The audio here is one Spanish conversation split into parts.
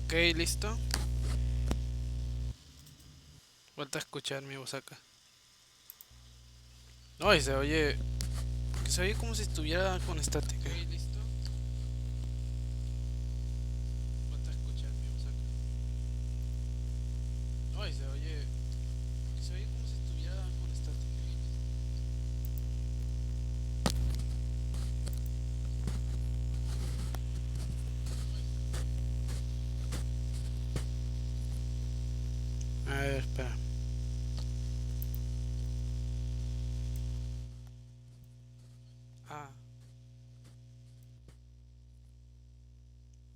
Ok, listo. Vuelta a escuchar mi voz acá. No, y se oye. Que se oye como si estuviera con estática. Ok, listo. Vuelta a escuchar mi voz acá. No, y se oye. Que se oye como si estuviera con estática. A ver, espera. Ah,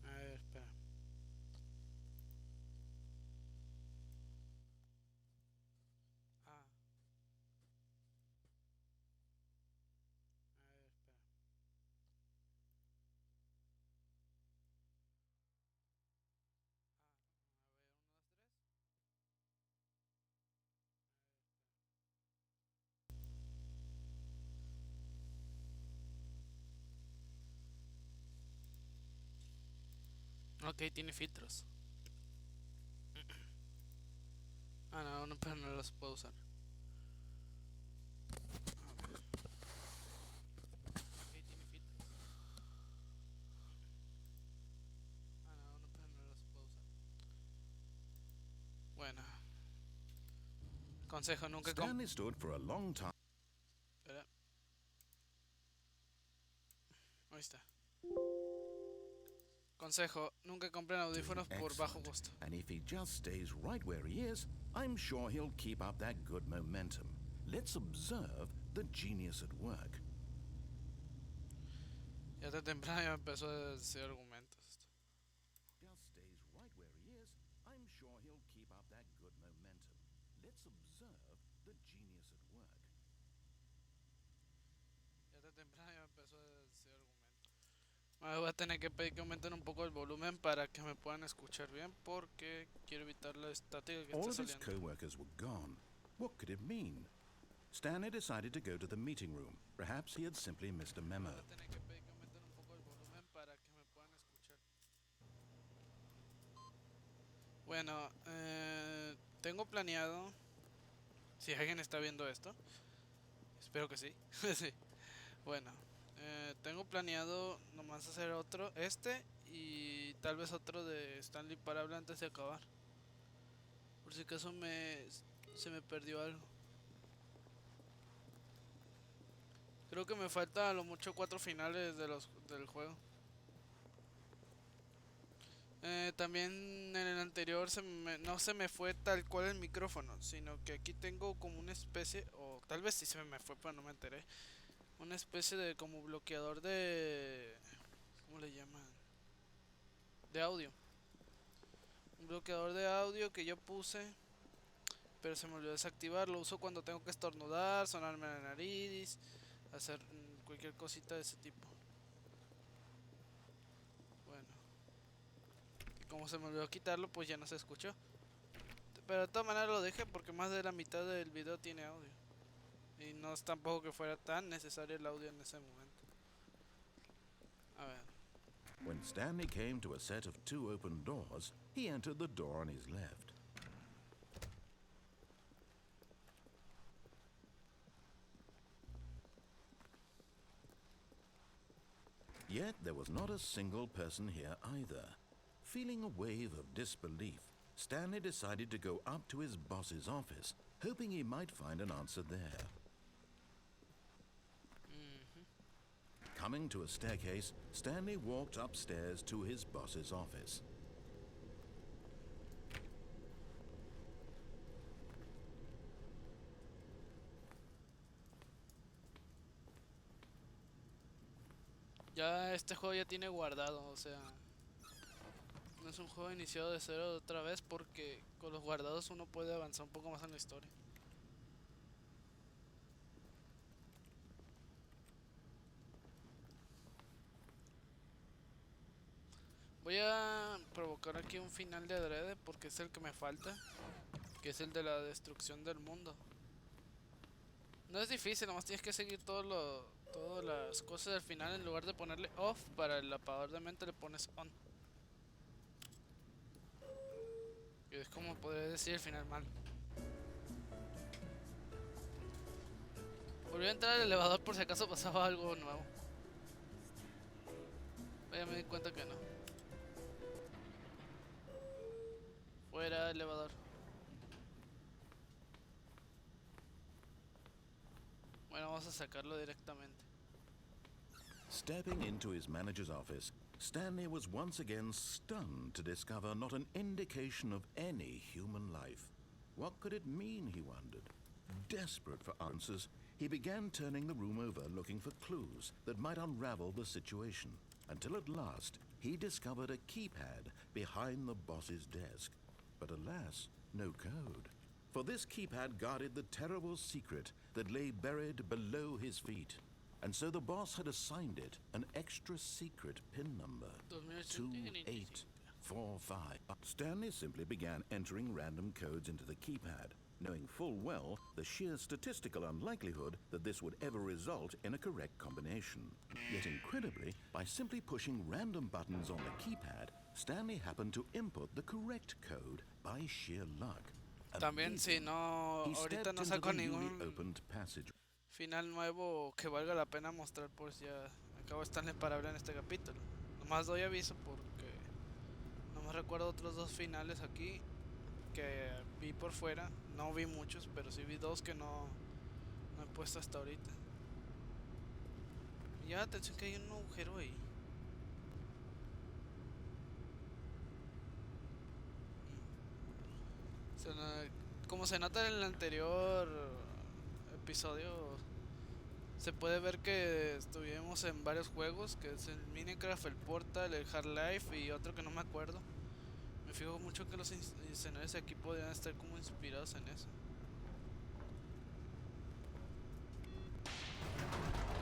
a ver, espera. Ah, a ver, espera. A ver, uno, dos, tres. Ok, tiene filtros. Ah, no, no, pero no los puedo usar. Ok, tiene filtros. Ah, no, no, pero no los puedo usar. Bueno, consejo, nunca Stanley stood for a long time. Espera, ahí está. Consejo, nunca compren Doing audífonos por bajo excellent. costo. And if he just stays right where he is, I'm sure he'll keep up that good momentum. Let's observe the genius at work. Ya de temprano ya empezó a decir argumentos. Just stays right where he is, I'm sure he'll keep up that good momentum. Let's observe the genius at work. Ya de temprano ya empezó a decir argumentos. Bueno, voy a tener que pedir que aumenten un poco el volumen para que me puedan escuchar bien porque quiero evitar la estática que All está of his saliendo. co-workers were gone. What could it mean? Stanley decided to go to the meeting room. Perhaps he had simply missed a Voy memo. a tener que pedir que aumenten un poco el volumen para que me puedan escuchar. Bueno, tengo planeado, si alguien está viendo esto, espero que sí. Sí. Bueno, tengo planeado nomás hacer otro, y tal vez otro de Stanley Parable antes de acabar. Por si acaso se me perdió algo. Creo que me falta a lo mucho 4 finales del juego. También en el anterior no se me fue tal cual el micrófono, sino que aquí tengo como una especie, o tal vez sí se me fue, pero no me enteré. Una especie de como bloqueador de... ¿Cómo le llaman? De audio. Un bloqueador de audio que yo puse, pero se me olvidó desactivar. Lo uso cuando tengo que estornudar, sonarme la nariz, hacer cualquier cosita de ese tipo. Bueno, y como se me olvidó quitarlo, pues ya no se escuchó. Pero de todas maneras lo dejé porque más de la mitad del video tiene audio. Y no es tampoco que fuera tan necesario el audio en ese momento. A ver. When Stanley came to a set of two open doors, he entered the door on his left. Yet there was not a single person here either. Feeling a wave of disbelief, Stanley decided to go up to his boss's office, hoping he might find an answer there. Coming to a staircase, Stanley walked upstairs to his boss's office. Ya este juego ya tiene guardado, o sea, no es un juego iniciado de cero otra vez porque con los guardados uno puede avanzar un poco más en la historia. Voy a provocar aquí un final de adrede porque es el que me falta, que es el de la destrucción del mundo. No es difícil, nomás tienes que seguir todas las cosas del final. En lugar de ponerle off para el apagador de mente le pones on. Y es como podría decir el final mal. Volví a entrar al elevador por si acaso pasaba algo nuevo. Ya me di cuenta que no. Fuera elevador. Bueno, vamos a sacarlo directamente. Stepping into his manager's office, Stanley was once again stunned to discover not an indication of any human life. What could it mean, he wondered? Desperate for answers, he began turning the room over looking for clues that might unravel the situation, until at last he discovered a keypad behind the boss's desk. But alas, no code. For this keypad guarded the terrible secret that lay buried below his feet. And so the boss had assigned it an extra secret pin number, 2845. Stanley simply began entering random codes into the keypad, knowing full well the sheer statistical unlikelihood that this would ever result in a correct combination. Yet incredibly, by simply pushing random buttons on the keypad, Stanley happened to input the correct code by sheer luck. También si no, He ahorita stepped no into saco the newly ningún opened passage. final nuevo que valga la pena mostrar, por si ya acabo de Stanley Parable en este capítulo. Nomás doy aviso porque no me recuerdo otros dos finales aquí que vi por fuera. No vi muchos, pero sí vi dos que no he puesto hasta ahorita. Me llama la atención que hay un agujero ahí. Como se nota en el anterior episodio, se puede ver que estuvimos en varios juegos, que es el Minecraft, el Portal, el Half-Life y otro que no me acuerdo. Me fijo mucho que los escenarios de aquí podrían estar como inspirados en eso.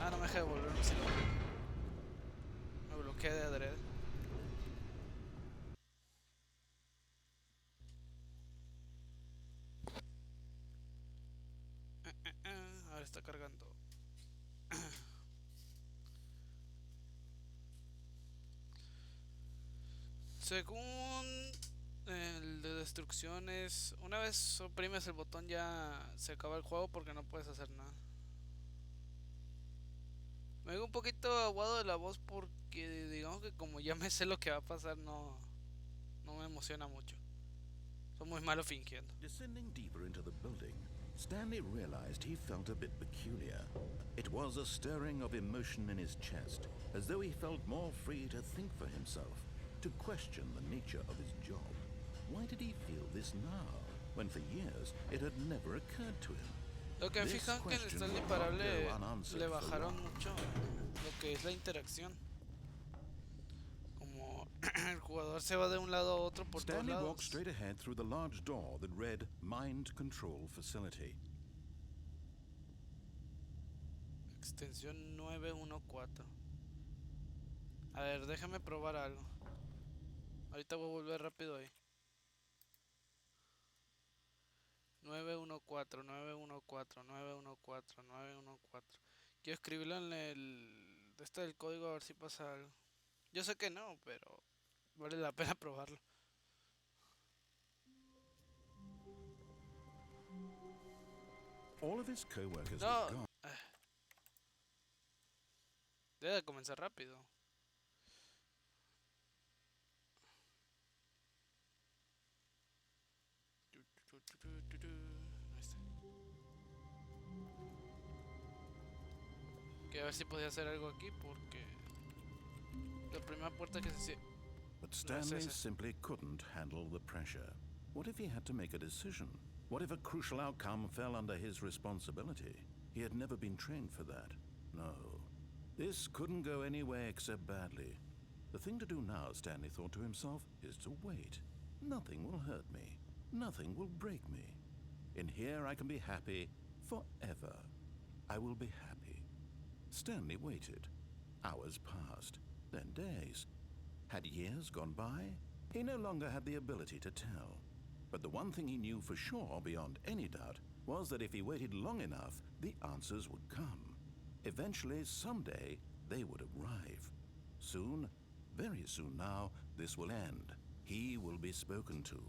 Ah, no me deja de volverme así. Me bloqueé de adrede. Ahora está cargando. Según el de destrucciones, una vez oprimes el botón ya se acaba el juego porque no puedes hacer nada. Me veo un poquito aguado de la voz porque digamos que como ya me sé lo que va a pasar, no me emociona mucho. Soy muy malo fingiendo. Descending deeper into the building, Stanley realized he felt a bit peculiar. It was a stirring of emotion in his chest, as though he felt more free to think for himself, to question the nature of his job. Why did he feel this now, when for years it had never occurred to him? Lo que me fijan que en Stanley Parable le bajaron mucho lo que es la interacción. Como el jugador se va de un lado a otro por todos Stanley lados. walked straight ahead through the large door that read Mind Control Facility. Extensión 914. A ver, déjame probar algo. Ahorita voy a volver rápido ahí. 914, 914, 914, 914. Quiero escribirlo en el del código a ver si pasa algo. Yo sé que no, pero vale la pena probarlo. All of his co-workers No. were gone. Debe de comenzar rápido. Ahí está. Que a ver si podía hacer algo aquí porque la primera puerta que se... But Stanley simply couldn't handle the pressure. What if he had to make a decision? What if a crucial outcome fell under his responsibility? He had never been trained for that. No. This couldn't go any way except badly. The thing to do now, Stanley thought to himself, is to wait. Nothing will hurt me. Nothing will break me. In here I can be happy forever. I will be happy. Stanley waited. Hours passed, then days. Had years gone by? He no longer had the ability to tell. But the one thing he knew for sure, beyond any doubt, was that if he waited long enough, the answers would come. Eventually, someday, they would arrive. Soon, very soon now, this will end. He will be spoken to.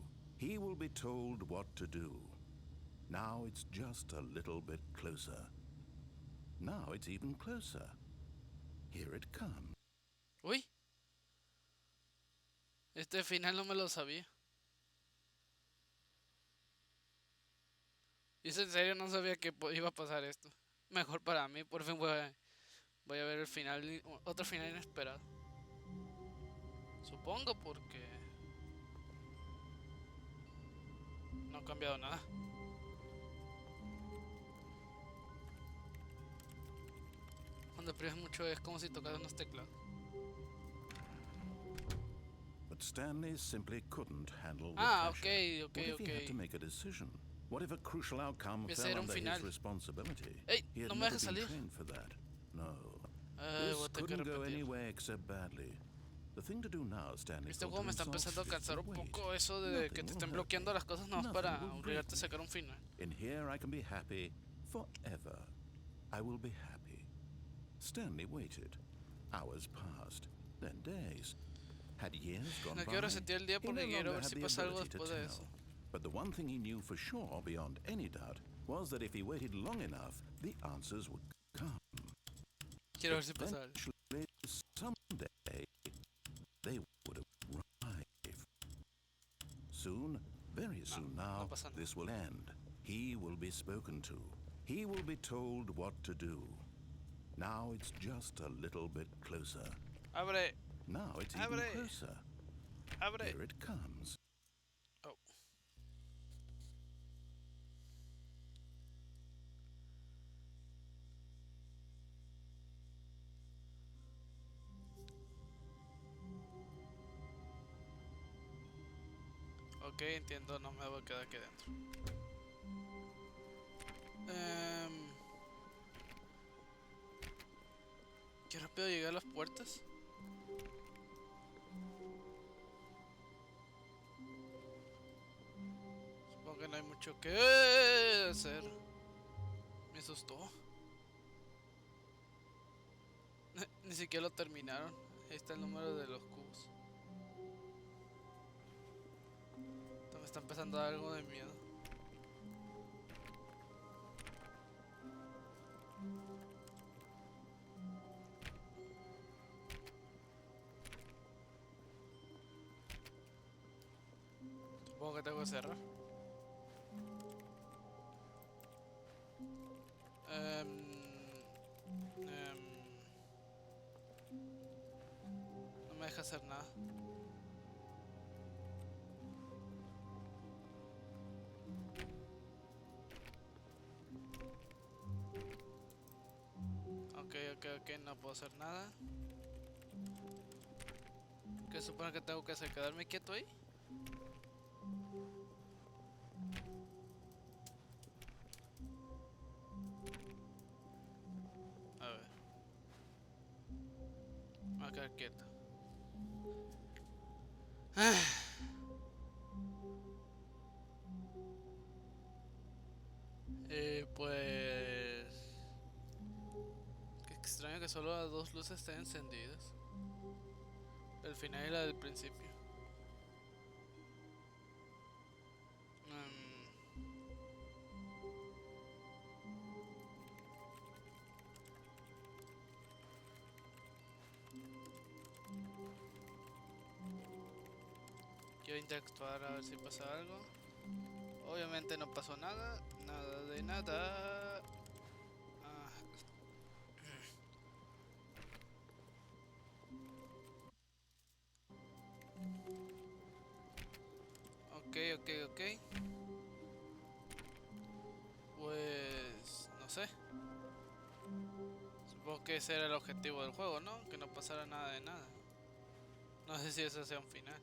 He will be told what to do. Now it's just a little bit closer. Now it's even closer. Here it comes. Uy. Este final no me lo sabía. Y en serio no sabía que iba a pasar esto. Mejor para mí, por fin voy a ver el final, otro final inesperado. Supongo porque no ha cambiado nada. Cuando aprietas mucho es como si tocaras unos teclados. But Stanley simply couldn't handle the Ah, pressure. ok. What if he had to make a decision? What if a crucial outcome Ese fell era un under final. his responsibility? Ey, He had no me never dejes been salir. trained for that. No. Voy This a tener que couldn't go repetir. anywhere except badly. The thing to do now, Stanley Este thought juego to me está himself, empezando a is cansar to un wait. poco eso de que te Nothing will estén hurt bloqueando me. las cosas no Nothing para will break obligarte a me. sacar un final. In here I can be happy forever. I will be happy. Stanley waited. Hours passed, then days. Had years gone No by? quiero resetear el día He no porque quiero longer ver had si the pasa algo ability to después de tell. eso. But the one thing he knew for sure, beyond any doubt, was that if he waited long enough, the answers would come. Quiero ver si pasa algo. Eventually, someday, they would arrive. Soon, very soon now, pasa nada. this will end. He will be spoken to. He will be told what to do. Now it's just a little bit closer. Abre, Now it's even Abre. closer. abre. Here it comes. Oh. Ok, entiendo, no me voy a quedar aquí dentro. Qué rápido llegué a las puertas. Supongo que no hay mucho que hacer. Me asustó. Ni siquiera lo terminaron. Ahí está el número de los cubos. Me está empezando a dar algo de miedo. Supongo que tengo que cerrar. No me deja hacer nada. Ok, no puedo hacer nada. ¿Qué supone que tengo que hacer? ¿Quedarme quieto ahí? A ver. Me voy a quedar quieto. Pues... Qué extraño que solo las dos luces estén encendidas. El final y la del principio. Quiero interactuar a ver si pasa algo. Obviamente no pasó nada. Nada de nada. Ah. Ok. Pues... no sé. Supongo que ese era el objetivo del juego, ¿no? Que no pasara nada de nada. No sé si eso sea un final.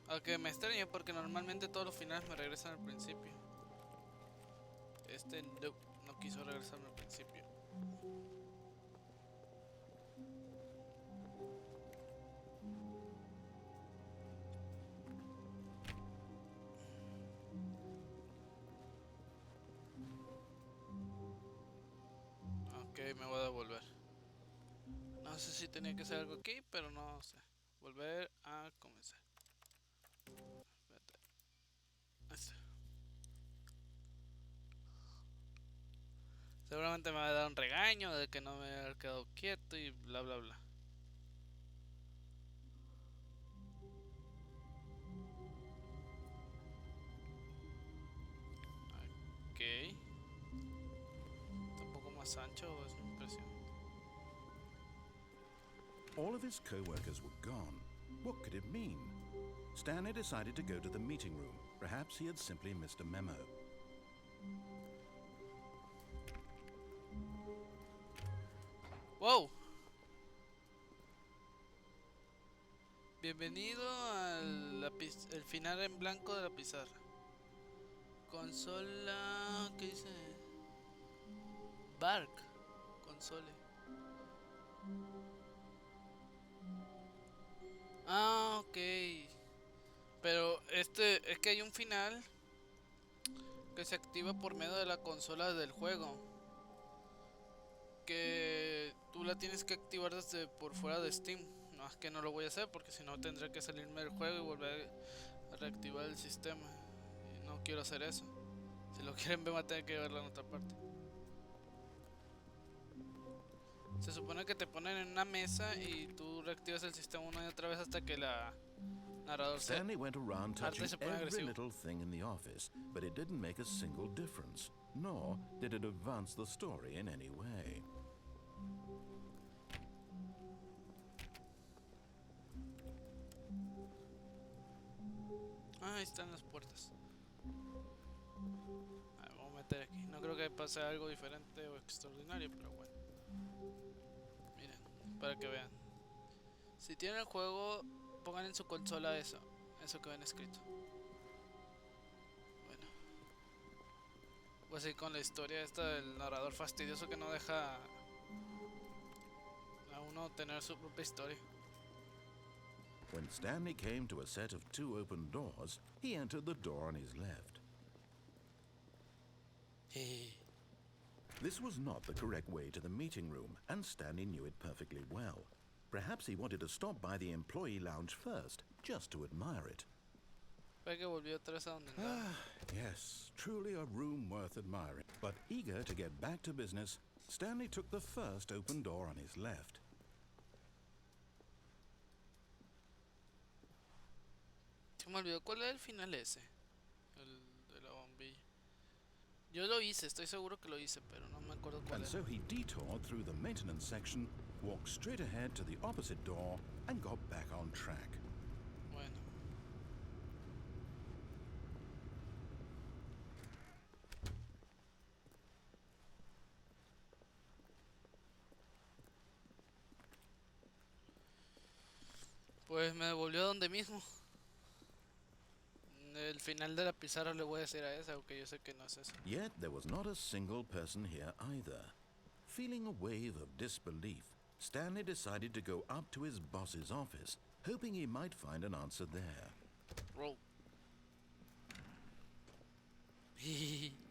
Aunque me extraña porque normalmente todos los finales me regresan al principio. Este no quiso regresarme al principio. Ok, me voy a devolver. No sé si tenía que hacer algo aquí, pero no sé. Volver a comenzar. Este. Seguramente me va a dar un regaño de que no me he quedado quieto y bla bla bla. Ok. Está un poco más ancho, es mi impresión. All of his co-workers were gone. What could it mean? Stanley decided to go to the meeting room. Perhaps he had simply missed a memo. ¡Wow! Bienvenido al el final en blanco de la pizarra. Consola... ¿Qué dice? Bark. Console. Ah, ok. Pero es que hay un final que se activa por medio de la consola del juego. Que tú la tienes que activar desde por fuera de Steam. No, es que no lo voy a hacer porque si no tendré que salirme del juego y volver a reactivar el sistema. Y no quiero hacer eso. Si lo quieren ver, va a tener que verlo en otra parte. Se supone que te ponen en una mesa y tú reactivas el sistema una y otra vez hasta que la narrador se Stanley went around touching pone every agresivo. little thing in the office, but it didn't make a single difference, nor did it advance the story in any way. Ah, ahí están las puertas. A ver, vamos a meter aquí. No creo que pase algo diferente o extraordinario, pero bueno. Miren, para que vean. Si tienen el juego, pongan en su consola eso que ven escrito. Bueno, voy a seguir con la historia esta del narrador fastidioso que no deja a uno tener su propia historia. When Stanley came to a set of two open doors, he entered the door on his left. This was not the correct way to the meeting room, and Stanley knew it perfectly well. Perhaps he wanted to stop by the employee lounge first, just to admire it. Fue que volvió otra vez a donde andaba. Yes, truly a room worth admiring. But eager to get back to business, Stanley took the first open door on his left. Se me olvidó cuál era el final ese. El de la bombilla. Yo lo hice, estoy seguro que lo hice, pero no me acuerdo cuál And era. so he detoured through the maintenance section, walked straight ahead to the opposite door, and got back on track. Bueno. Pues me devolvió a donde mismo. El final de la pizarra le voy a decir a esa, aunque yo sé que no es eso. Yet there was not a single person here either. Feeling a wave of disbelief, Stanley decided to go up to his boss's office, hoping he might find an answer there. Roll.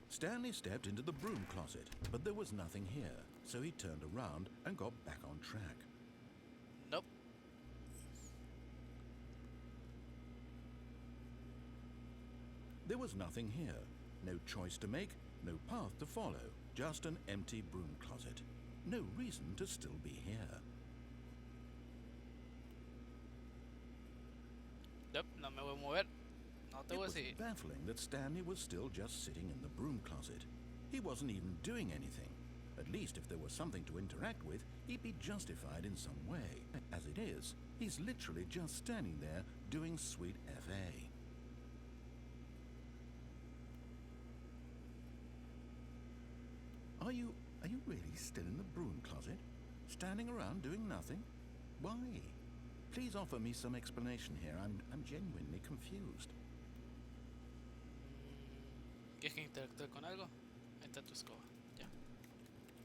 Stanley stepped into the broom closet, but there was nothing here, so he turned around and got back on track. Nope. There was nothing here. No choice to make, no path to follow, just an empty broom closet. No reason to still be here. Nope, no me voy a mover. No te It voy a was seguir. baffling that Stanley was still just sitting in the broom closet. He wasn't even doing anything. At least if there was something to interact with, he'd be justified in some way. As it is, he's literally just standing there doing sweet FA. Are you really still in the broom closet? Standing around doing nothing? Why? Please offer me some explanation here. I'm genuinely confused. ¿Quieres que interactúe con algo? Ahí está tu escoba. Ya.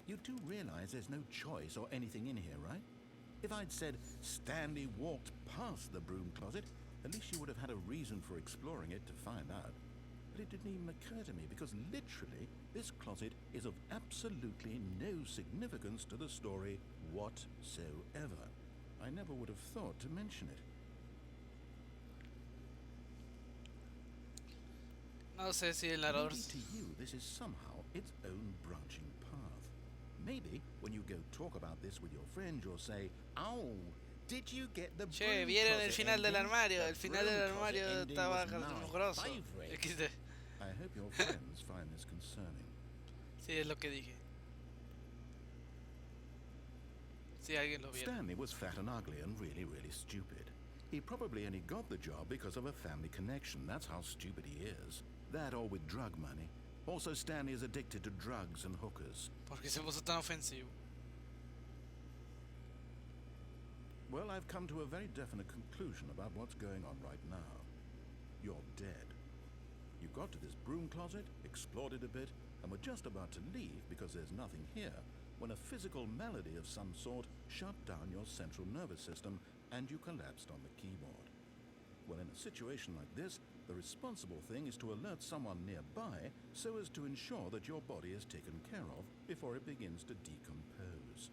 You do realize there's no choice or anything in here, right? If I'd said Stanley walked past the broom closet, at least you would have had a reason for exploring it to find out. But it didn't even occur to me because literally this closet is of absolutely no significance to the story whatsoever. I never would have thought to mention it. No sé si el narrador... Maybe to you this is somehow its own branching path. Maybe when you go talk about this with your friend, you'll say, "Oh, did you get the Che, broom vieron el closet final del ending? armario. The El final del broom closet armario ending was estaba my grosso. favorite." XD. I hope your friends find this concerning. Sí, es lo que dije. Si alguien lo viera. Stanley was fat and ugly and really, really stupid. He probably only got the job because of a family connection. That's how stupid he is. That or with drug money. Also, Stanley is addicted to drugs and hookers. ¿Por qué se puso tan ofensivo? Well, I've come to a very definite conclusion about what's going on right now. You're dead. You got to this broom closet, explored it a bit, and were just about to leave because there's nothing here, when a physical malady of some sort shut down your central nervous system and you collapsed on the keyboard. Well, in a situation like this, the responsible thing is to alert someone nearby so as to ensure that your body is taken care of before it begins to decompose.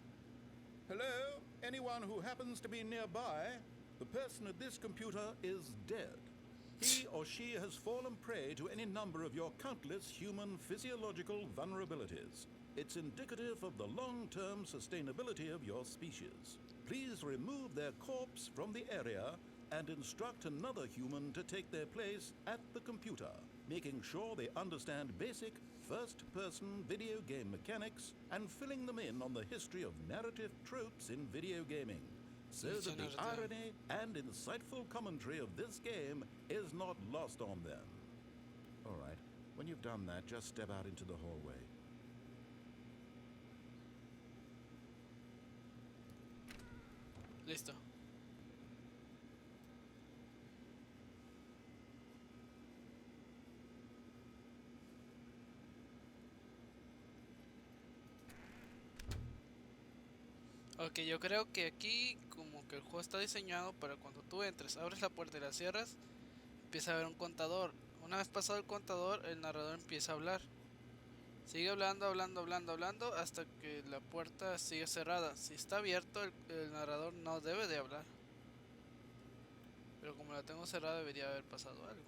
Hello? Anyone who happens to be nearby? The person at this computer is dead. He or she has fallen prey to any number of your countless human physiological vulnerabilities. It's indicative of the long-term sustainability of your species. Please remove their corpse from the area and instruct another human to take their place at the computer, making sure they understand basic first-person video game mechanics and filling them in on the history of narrative tropes in video gaming, so that the irony and insightful commentary of this game is not lost on them. All right, when you've done that, just step out into the hallway. Listo. Ok, yo creo que aquí como que el juego está diseñado para cuando tú entres, abres la puerta y la cierras, empieza a haber un contador. Una vez pasado el contador, el narrador empieza a hablar. Sigue hablando, hablando hasta que la puerta sigue cerrada. Si está abierto, el narrador no debe de hablar. Pero como la tengo cerrada, debería haber pasado algo.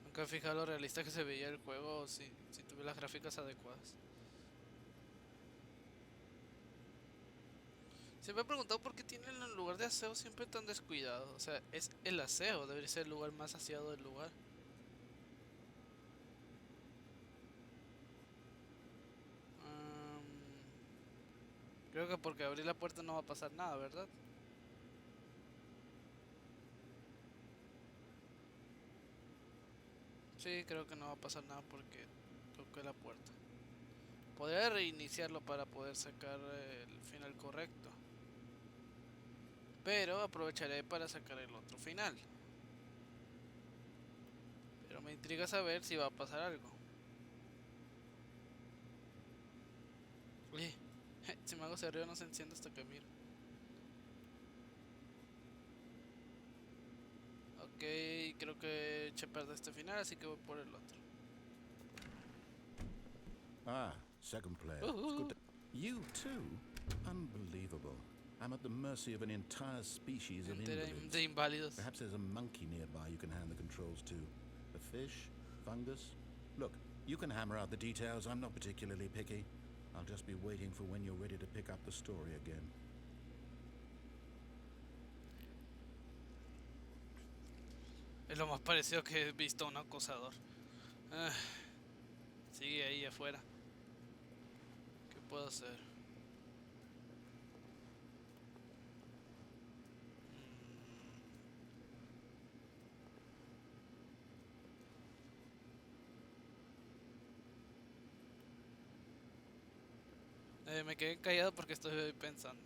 Nunca he fijado lo realista que se veía el juego si tuve las gráficas adecuadas. Se me ha preguntado por qué tienen el lugar de aseo siempre tan descuidado. O sea, es el aseo, debería ser el lugar más aseado del lugar. Creo que porque abrir la puerta no va a pasar nada, ¿verdad? Sí, creo que no va a pasar nada porque toqué la puerta. Podría reiniciarlo para poder sacar el final correcto. Pero aprovecharé para sacar el otro final. Pero me intriga saber si va a pasar algo. Uy, si me hago hacia arriba no se enciende hasta que miro. Ok, creo que eché a perder este final, así que voy por el otro. Ah, second player. It's good to... You too? Unbelievable. I'm at the mercy of an entire species of invalids. De inválidos. Perhaps there's a monkey nearby you can hand the controls to. A fish? Fungus? Look, you can hammer out the details. I'm not particularly picky. I'll just be waiting for when you're ready to pick up the story again. Es lo más parecido que he visto a un acosador. Sigue ahí afuera. ¿Qué puedo hacer? Me quedé callado porque estoy pensando.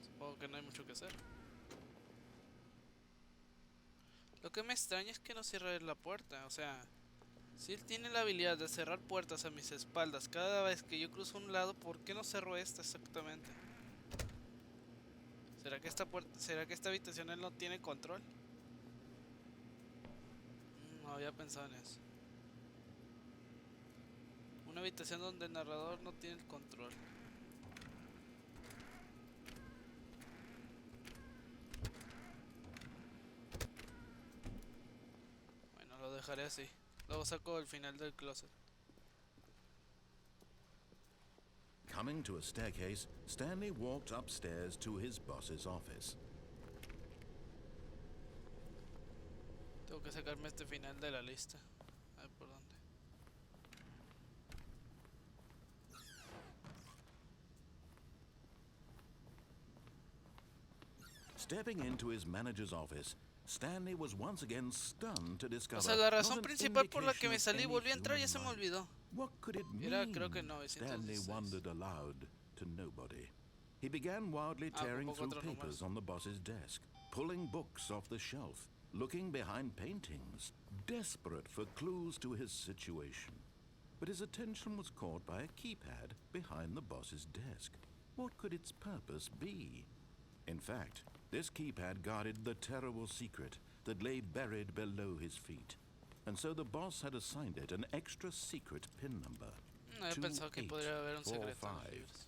Supongo que no hay mucho que hacer. Lo que me extraña es que no cierre la puerta. O sea, si él tiene la habilidad de cerrar puertas a mis espaldas cada vez que yo cruzo un lado, ¿por qué no cerró esta exactamente? ¿Será que esta habitación él no tiene control? No había pensado en eso. Una habitación donde el narrador no tiene el control. dejaré así. Luego saco el final del closet. Coming to a staircase, Stanley walked upstairs to his boss's office. Tengo que sacarme este final de la lista. A ver por dónde. Stepping into his manager's office, Stanley was once again stunned to discover. O sea, la razón not an principal por la que me indication salí y of volví a any entrar ya se me human olvidó. life. What could it mean? Era creo que Stanley 916. wondered aloud to nobody. He began wildly tearing through otro papers número. on the boss's desk, pulling books off the shelf, looking behind paintings, desperate for clues to his situation. But his attention was caught by a keypad behind the boss's desk. What could its purpose be? In fact, this keypad guarded the terrible secret that lay buried below his feet. And so the boss had assigned it an extra secret pin number. No había pensado que podría haber un secreto en los 2845. libros.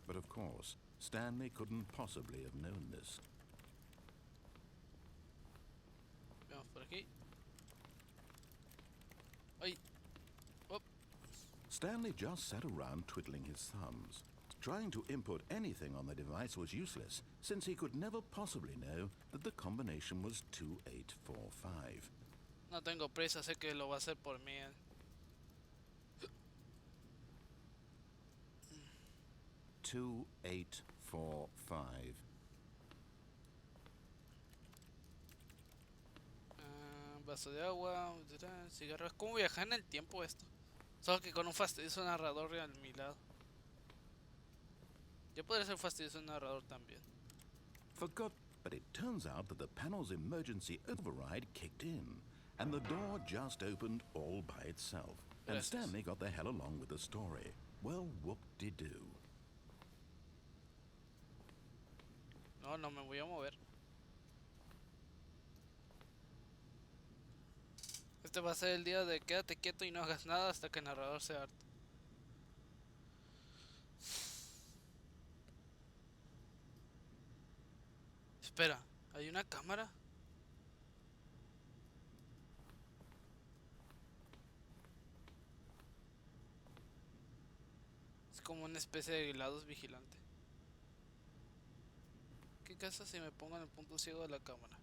But of course, Stanley couldn't possibly have known this. Veamos por aquí. Ay. Op. Stanley just sat around twiddling his thumbs. Trying to input anything on the device was useless, since he could never possibly know that the combination was 2845. No tengo prisa, sé que lo va a hacer por mí. 2845. Vaso de agua, cigarros. ¿Cómo viajar en el tiempo esto? Solo que con un fastidioso narrador a mi lado. Yo podría ser fastidioso narrador también. Forgot, but it turns out that the panel's emergency override kicked in, and the door just opened all by itself. And Gracias. Stanley got the hell along with the story. Well, whoop-de-doo. No, no me voy a mover. Este va a ser el día de quédate quieto y no hagas nada hasta que el narrador sea harto. Espera, ¿hay una cámara? Es como una especie de GLaDOS vigilante. ¿Qué pasa si me pongo en el punto ciego de la cámara?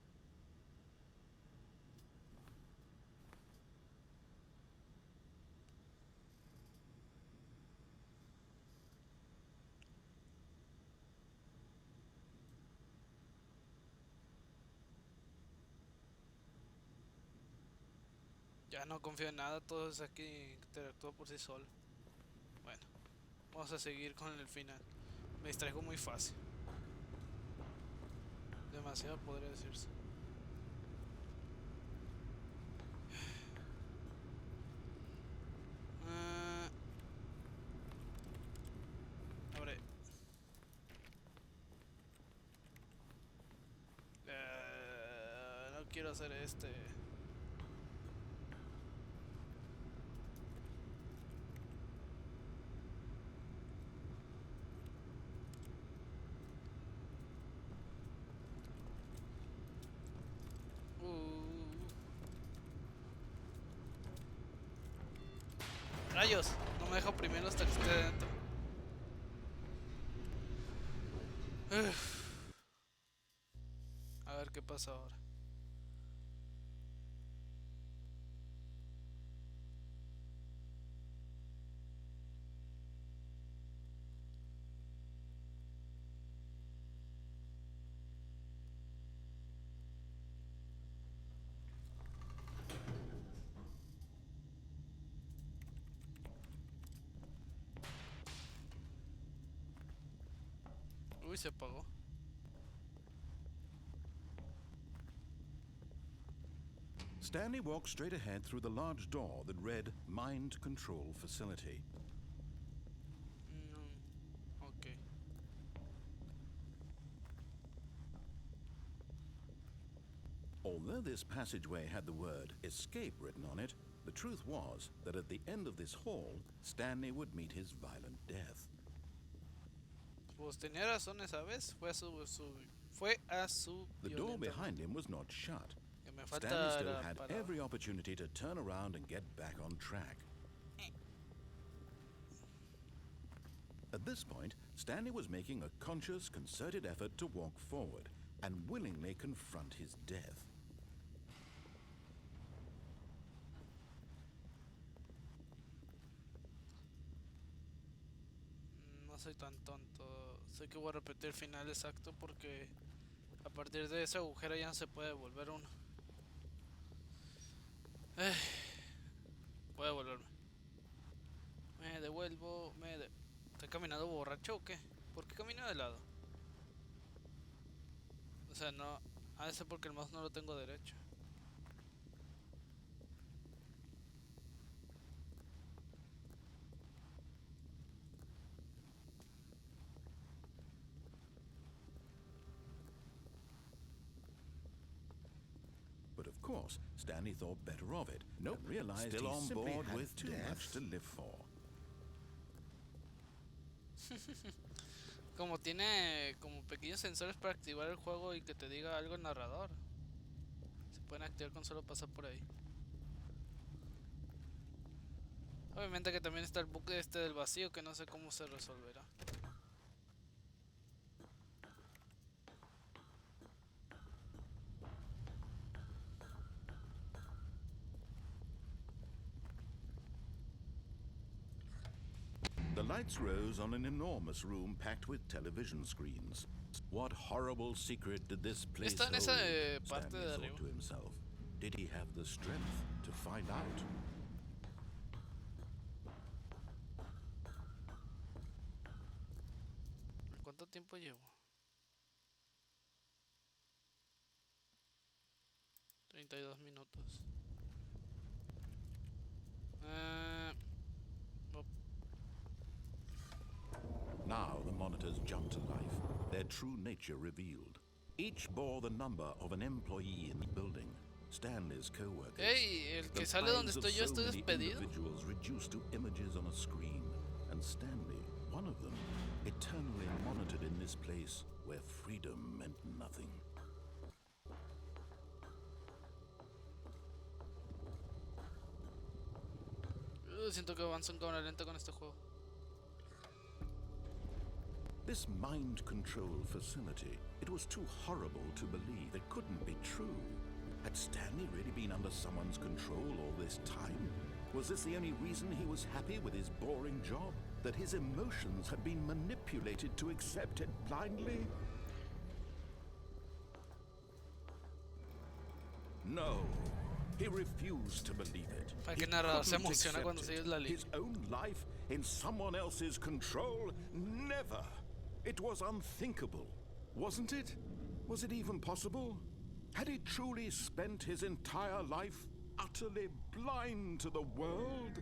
Ya no confío en nada, todo es aquí interactúa por sí solo. Bueno, vamos a seguir con el final. Me distraigo muy fácil. Demasiado podría decirse. Abre. No quiero hacer este. Rayos, no me dejo primero hasta que esté dentro. A ver qué pasa ahora. Uy, se apagó. Stanley walked straight ahead through the large door that read Mind Control Facility. Ok. Although this passageway had the word escape written on it, the truth was that at the end of this hall, Stanley would meet his violent death. Pues tenía razón esa vez. Fue a su The door violenta behind him was not shut. que me falta Stanley still la had palabra. every opportunity to turn around and get back on track. At this point, Stanley was making a conscious, concerted effort to walk forward and willingly confront his death. No soy tan tonto. Sé que voy a repetir el final exacto porque a partir de ese agujero ya no se puede volver uno. Eh, Voy a volverme. Me devuelvo, ¿Estoy caminando borracho o qué? ¿Por qué camino de lado? O sea, no... Ha de ser porque el mouse no lo tengo derecho. But of course, Stanley thought better of it. Nope, realized still on board with too much to live for. Como tiene como pequeños sensores para activar el juego y que te diga algo el narrador. Se pueden activar con solo pasar por ahí. Obviamente que también está el bug este del vacío que no sé cómo se resolverá. The lights rose on an enormous room packed with television screens. What horrible secret did this place Está en hold? esa parte Stanley de thought arriba. to himself. Did he have the strength to find out? ¿Cuánto tiempo llevo? 32 minutos. Oh, Now the monitors jumped to life, their true nature revealed. Each bore the number of an employee in the building, Stanley's co-workers. ¡Ey! El que The sale donde lives of estoy yo, so estoy many despedido. individuals reduced to images on a screen, and Stanley, one of them, eternally monitored in this place where freedom meant nothing. Siento que avanzo en cámara lenta con este juego. This mind control facility, it was too horrible to believe. It couldn't be true. Had Stanley really been under someone's control all this time? Was this the only reason he was happy with his boring job? That his emotions had been manipulated to accept it blindly? No. He refused to believe it. Para He que el narrador se couldn't emociona cuando accept sigues it. la línea. His own life in someone else's control? Never. It was unthinkable, wasn't it? Was it even possible? Had he truly spent his entire life utterly blind to the world?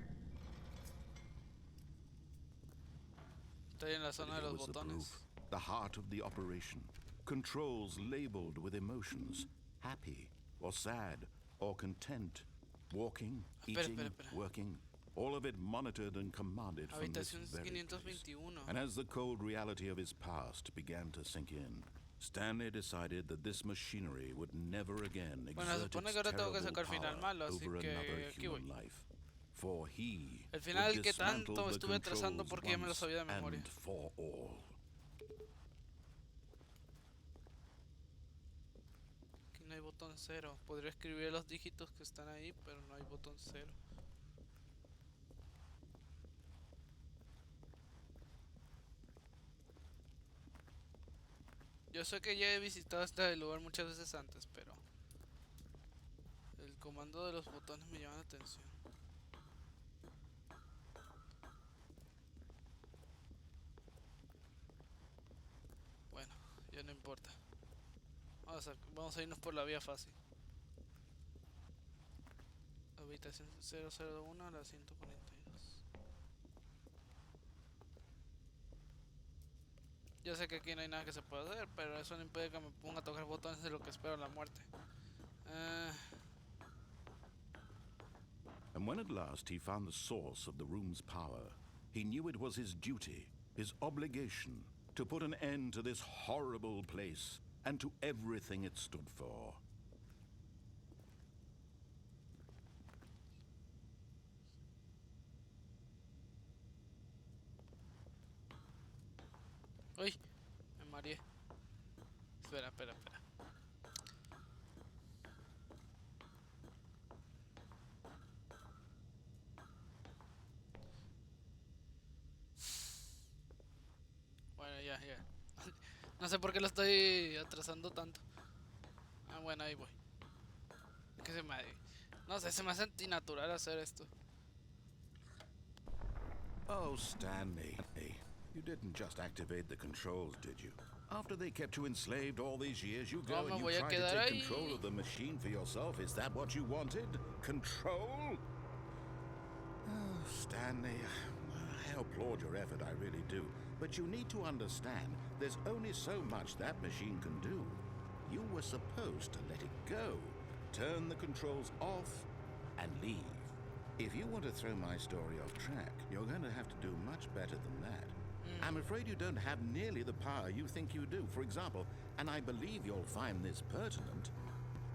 Estoy en la zona de Here los was the botones. proof, the heart of the operation. Controls labeled with emotions, happy or sad or content, walking, eating, working, all of it monitored and commanded from this Habitación very place. 521. And as the cold reality of his past began to sink in, Stanley decided that this machinery would never again Bueno, se exert supone its que ahora tengo que terrible sacar final power malo, así over que another aquí voy. human life. For he El final would que dismantle tanto the estuve trazando controls porque ya me lo once sabía de memoria. and for all. Aquí no hay botón cero. Podría escribir los dígitos que están ahí, pero no hay botón cero. Yo sé que ya he visitado este lugar muchas veces antes, pero el comando de los botones me llama la atención. Bueno, ya no importa. Vamos a irnos por la vía fácil. Habitación 001 a la 142. Yo sé que aquí no hay nada que se pueda hacer, pero eso no impide que me ponga a tocar botones de lo que espero la muerte. And when at last he found the source of the room's power, he knew it was his duty, his obligation, to put an end to this horrible place and to everything it stood for. Uy, me mareé. Espera, espera, espera. Bueno, ya, ya. No sé por qué lo estoy atrasando tanto. Ah, bueno, ahí voy. Que se me... No sé, se me hace antinatural hacer esto. Oh, Stanley. You didn't just activate the controls, did you? After they kept you enslaved all these years, you No, go me and you voy a try to quedar take ahí. control of the machine for yourself. Is that what you wanted? Control? Oh, Stanley, I applaud your effort, I really do. But you need to understand, there's only so much that machine can do. You were supposed to let it go, turn the controls off, and leave. If you want to throw my story off track, you're going to have to do much better than that. I'm afraid you don't have nearly the power you think you do. For example, and I believe you'll find this pertinent,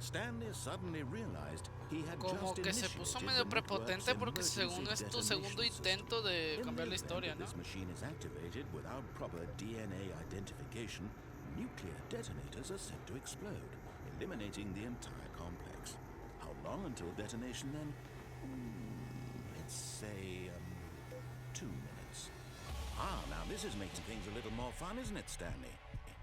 Stanley suddenly realized he had Como just que se puso initiated medio the network's prepotente porque emergency según es tu segundo detonation system. intento de In cambiar the la event historia, that ¿no? this machine is activated without proper DNA identification, nuclear detonators are set to explode, eliminating the entire complex. How long until detonation then? Let's say 2 minutes. Now this is making things a little more fun, isn't it, Stanley?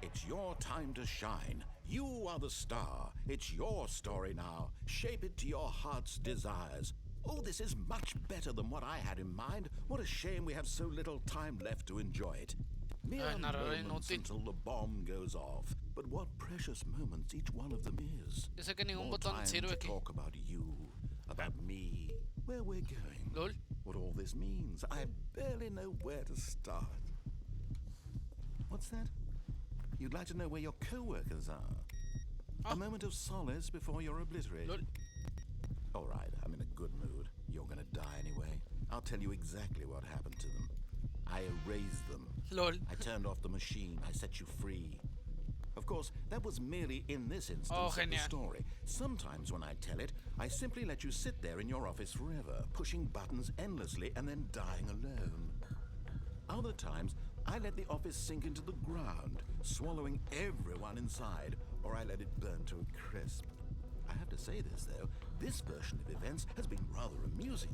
It's your time to shine. You are the star. It's your story now. Shape it to your heart's desires. Oh, this is much better than what I had in mind. What a shame we have so little time left to enjoy it. Mere Narrador moments inútil. until the bomb goes off. But what precious moments each one of them is. Yo sé que ningún More botón time sirve to aquí. talk about you, about me, where we're going, LOL. what all this means. I barely know where to start. What's that? You'd like to know where your co-workers are? Oh. A moment of solace before you're obliterated. LOL. All right, I'm in a good mood. You're gonna die anyway. I'll tell you exactly what happened to them. I erased them. LOL. I turned off the machine. I set you free. Of course, that was merely in this instance Oh, of the genial. story. Sometimes when I tell it, I simply let you sit there in your office forever, pushing buttons endlessly and then dying alone. Other times, I let the office sink into the ground, swallowing everyone inside, or I let it burn to a crisp. I have to say this, though, this version of events has been rather amusing.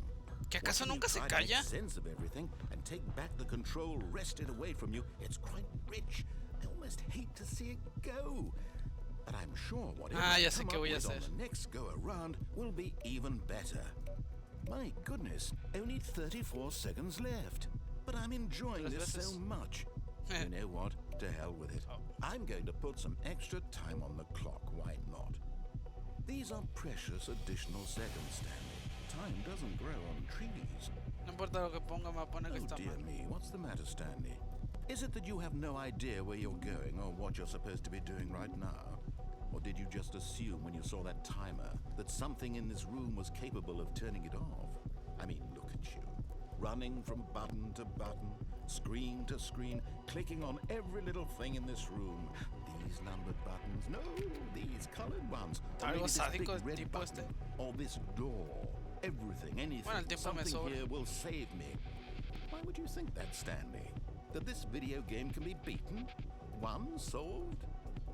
¿Que acaso Watching you nunca se try to make calla? sense of everything and take back the control wrested away from you, it's quite rich. I almost hate to see it go. But I'm sure whatever Ah, I ya sé come qué up voy a with on hacer. the next go around will be even better. My goodness, only 34 seconds left. But I'm enjoying Tres this veces. so much. You know what? To hell with it. Oh. I'm going to put some extra time on the clock. Why not? These are precious additional seconds, Stanley. Time doesn't grow on trees. No importa lo que ponga, me va a poner que Oh está dear mal. me, what's the matter, Stanley? Is it that you have no idea where you're going or what you're supposed to be doing right now? Or did you just assume when you saw that timer that something in this room was capable of turning it off? I mean, look at you. Running from button to button, screen to screen, clicking on every little thing in this room. These numbered buttons, no, these colored ones. Or Algo maybe this big sádico el red tipo button. este. Or this door. Everything, anything, Bueno, el tiempo me something sobra. here will save me. Why would you think that, Stanley? That this video game can be beaten? Won? Solved?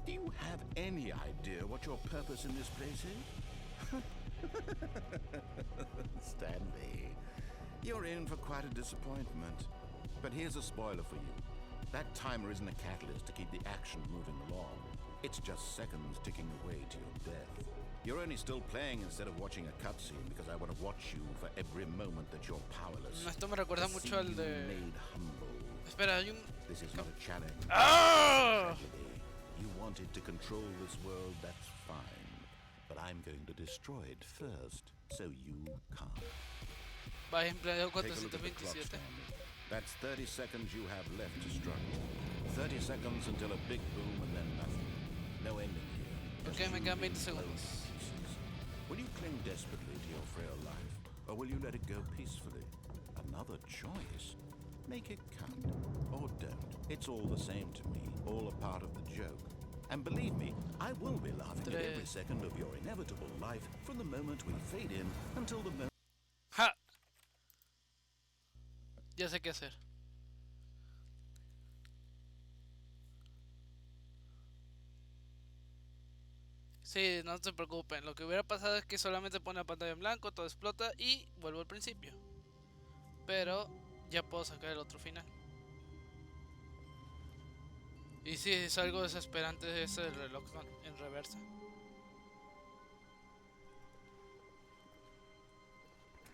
Do you have any idea what your purpose in this place is? Stanley, you're in for quite a disappointment. But here's a spoiler for you. That timer isn't a catalyst to keep the action moving along. It's just seconds ticking away to your death. You're only still playing instead of watching a cutscene because I want to watch you for every moment that you're powerless. Esto me recuerda To mucho al see you de... made humble. Espera, hay un... This is not a challenge. ¡Ah! Tragedy. You wanted to control this world, that's fine. But I'm going to destroy it first, so you can't. Va, empleado Take a look at the clock, 427. Stanley. That's 30 seconds you have left to struggle. 30 seconds until a big boom and then nothing. No ending here. Ok, Just me you quedan 20 being blown segundos. to pieces. Will you cling desperately to your frail life, or will you let it go peacefully? Another choice. Make it count, or don't. It's all the same to me, all a part of the joke. And believe me, I will be laughing at every second of your inevitable life from the moment we fade in until the moment... ¡Ja! Ya sé qué hacer. Sí, no se preocupen. Lo que hubiera pasado es que solamente pone la pantalla en blanco, todo explota y vuelvo al principio. Pero ya puedo sacar el otro final. Y sí, es algo desesperante ese reloj en reversa.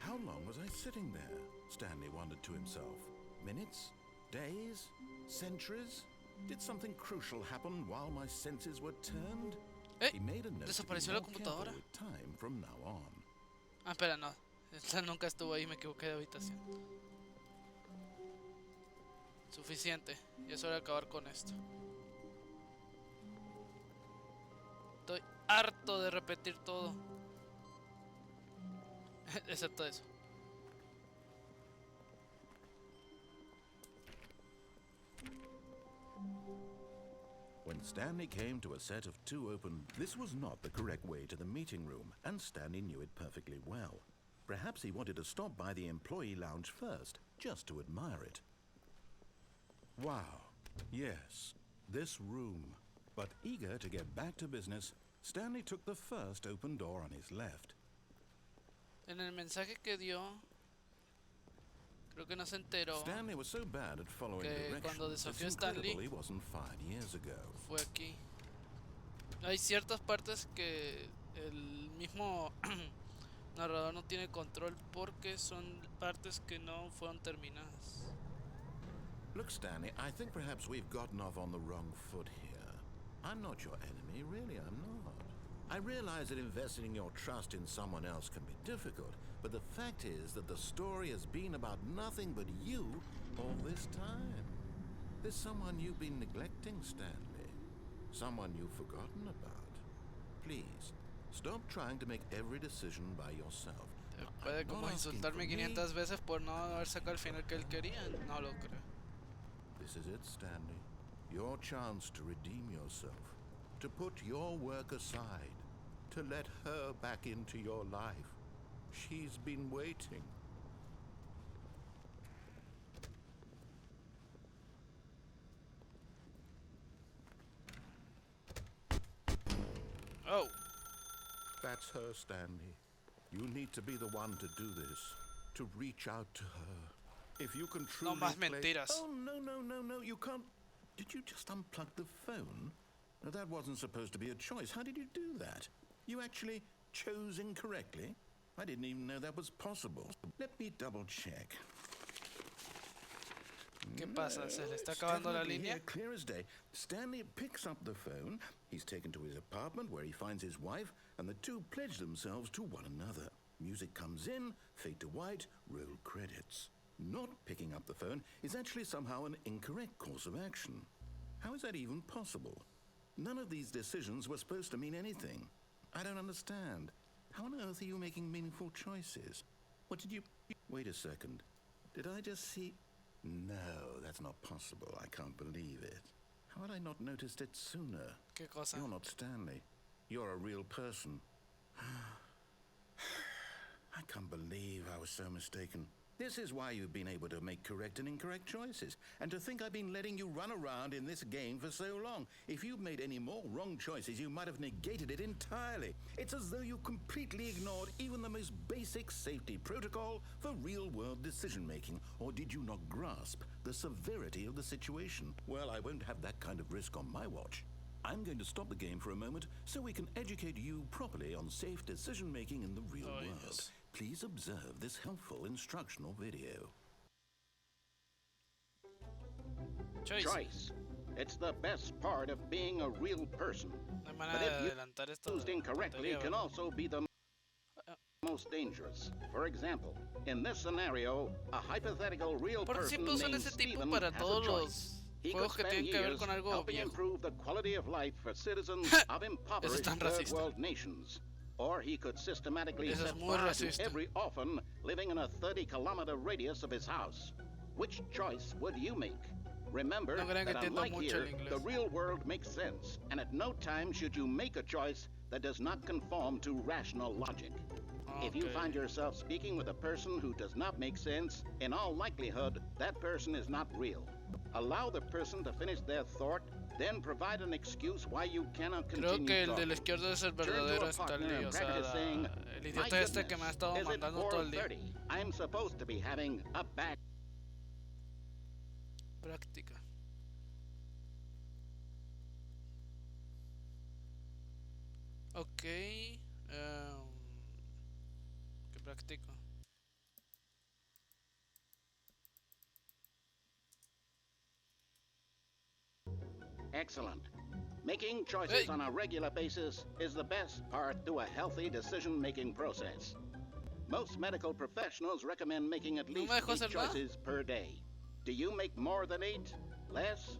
How long was I sitting there? Stanley wondered to himself. Minutes? Days? Centuries? Did something crucial happen while my senses were turned? He made a note to be Desapareció la more careful computadora. with time from now on. Ah, espera, no. Esta nunca estuvo ahí, me equivoqué de habitación. Suficiente. Ya es hora de acabar con esto. Estoy harto de repetir todo. Excepto eso. When Stanley came to a set of two open... This was not the correct way to the meeting room, and Stanley knew it perfectly well. Perhaps he wanted to stop by the employee lounge first, just to admire it. Wow, yes, this room. But eager to get back to business, Stanley took the first open door on his left. En el mensaje que dio, creo que no se enteró. Stanley was so bad at following Cuando directions, desafió it's a Stanley, incredible he wasn't fired years ago. Fue aquí. Hay ciertas partes que el mismo narrador no tiene control porque son partes que no fueron terminadas. Look, Stanley, I think perhaps we've gotten off on the wrong foot here. I'm not your enemy, really, I'm not. I realize that investing your trust in someone else can be difficult, but the fact is that the story has been about nothing but you all this time. There's someone you've been neglecting, Stanley. Someone you've forgotten about. Please, stop trying to make every decision by yourself. Puede como insultarme 500 veces por no haber sacado el final que él quería. No lo creo. This is it, Stanley. Your chance to redeem yourself. To put your work aside. To let her back into your life. She's been waiting. Oh. That's her, Stanley. You need to be the one to do this. To reach out to her. If you can truly No más mentiras. Oh, no, you can't... Did you just unplug the phone? No, that wasn't supposed to be a choice. How did you do that? You actually chose incorrectly? I didn't even know that was possible. Let me double check. ¿Qué pasa? ¿Se le está acabando la línea? Clear as day. Stanley picks up the phone. He's taken to his apartment where he finds his wife, and the two pledge themselves to one another. Music comes in, fade to white, roll credits. Not picking up the phone is actually somehow an incorrect course of action. How is that even possible? None of these decisions were supposed to mean anything. I don't understand. How on earth are you making meaningful choices? What did you... Wait a second. Did I just see... No, that's not possible. I can't believe it. How had I not noticed it sooner? ¿Qué cosa? You're not Stanley. You're a real person. I can't believe I was so mistaken. This is why you've been able to make correct and incorrect choices. And to think I've been letting you run around in this game for so long. If you'd made any more wrong choices, you might have negated it entirely. It's as though you completely ignored even the most basic safety protocol for real-world decision-making. Or did you not grasp the severity of the situation? Well, I won't have that kind of risk on my watch. I'm going to stop the game for a moment so we can educate you properly on safe decision-making in the real world. Yes. Please observe this helpful instructional video. Choice. It's the best part of being a real person. No hay But manera de if adelantar esto. used incorrectly, it can also be the most dangerous. For example, in this scenario, a hypothetical real Porque person siempre usan named ese tipo Stephen para has todos a choice. los He could juegos que spend tienen que ver years con algo helping viejo. improve the quality of life for citizens of impoverished tan third racista. world nations. Or he could systematically Eso es set muy fire racista. to every orphan living in a 30-kilometer radius of his house. Which choice would you make? Remember No crean que that entiendo unlike mucho here, el inglés. the real world makes sense, and at no time should you make a choice that does not conform to rational logic. If you Okay. find yourself speaking with a person who does not make sense, in all likelihood, that person is not real. Allow the person to finish their thought Then provide an excuse why you cannot Creo continue que el de la talking. izquierda es el Turn to verdadero a partner Stanley, and o sea, practice saying, el "My idiota este que me ha goodness, estado is it mandando todo el día. 4:30? I'm supposed to be having a back." Práctica. Ok. ¿Qué practico? Excellent. Making choices on a regular basis is the best part to a healthy decision-making process. Most medical professionals recommend making at ¿No least me dejó 8 hacer nada? choices per day. Do you make more than 8? Less?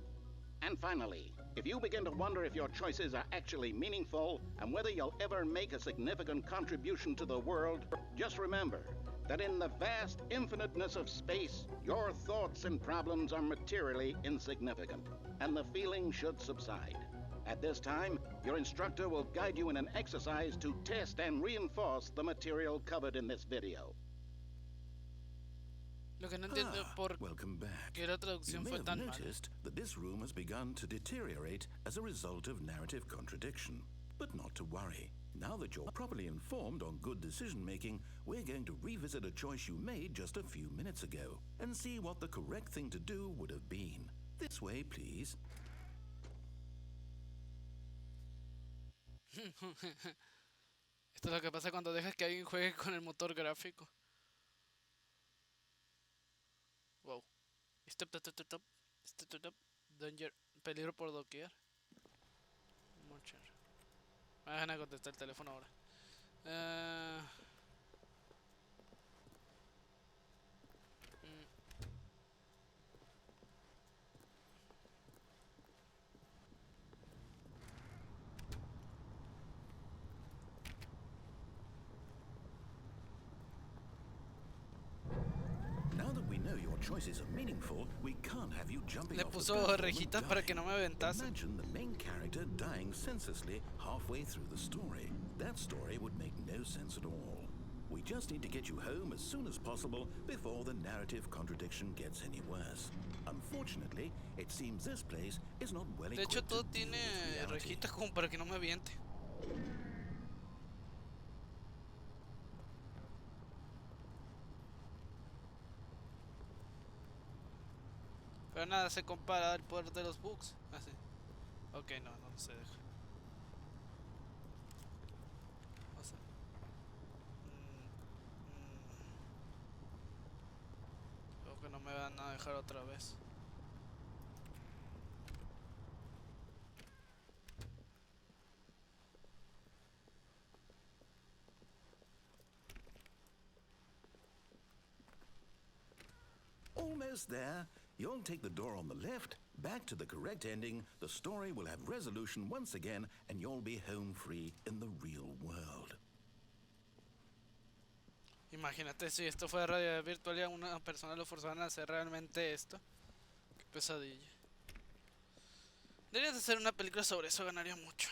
And finally, if you begin to wonder if your choices are actually meaningful and whether you'll ever make a significant contribution to the world, just remember that in the vast infiniteness of space, your thoughts and problems are materially insignificant, and the feeling should subside. At this time, your instructor will guide you in an exercise to test and reinforce the material covered in this video. Lo que no entiendo por Welcome back. qué la You traducción may fue have tan mala. noticed that this room has begun to deteriorate as a result of narrative contradiction. But not to worry. Now that you're properly informed on good decision making, we're going to revisit a choice you made just a few minutes ago and see what the correct thing to do would have been. This way, please. Esto es lo que pasa cuando dejas que alguien juegue con el motor gráfico. Wow. Step, step, step, step, step, step, danger, peligro por doquier. Mucho. Me dejan a contestar el teléfono ahora. Now that we know your choices are meaningful, we can't have you jumping Le off the puso platform rejitas and para que dying. no me aventase. Imagine the main character dying senselessly halfway through the story. That story would make no sense at all. We just need to get you home as soon as possible before the narrative contradiction gets any worse. Unfortunately, it seems this place is not well De hecho, equipped todo to deal tiene with reality. rejitas como para que no me aviente. Pero nada se compara al poder de los bugs. Así. Ok, no se deja. O sea, creo que no me van a dejar otra vez. Almost there. You'll take the door on the left, back to the correct ending, the story will have resolution once again, and you'll be home free in the real world. Imagínate si esto fuera realidad virtual y a una persona lo forzaran a hacer realmente esto. Qué pesadilla. Deberías hacer una película sobre eso, ganaría mucho.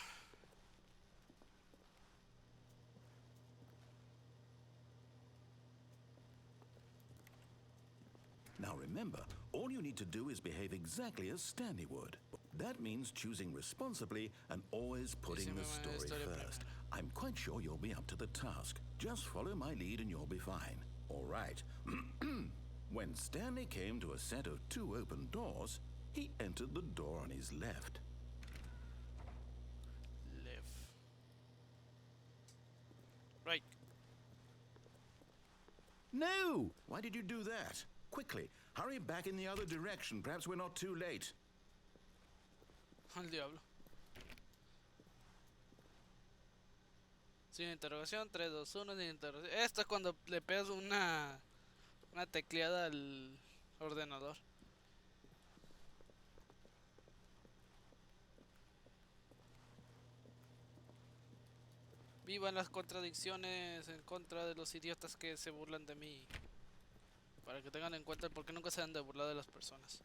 Now remember, all you need to do is behave exactly as Stanley would. That means choosing responsibly and always putting the story first. I'm quite sure you'll be up to the task. Just follow my lead and you'll be fine. All right. When Stanley came to a set of 2 open doors, he entered the door on his left. Right. No! Why did you do that? Quickly, hurry back in the other direction. Perhaps we're not too late. Al diablo. Sin interrogación, 3, 2, 1, sin interrogación. Esto es cuando le pegas una tecleada al ordenador. Vivan las contradicciones en contra de los idiotas que se burlan de mí. Para que tengan en cuenta el por qué nunca se han de burlar de las personas.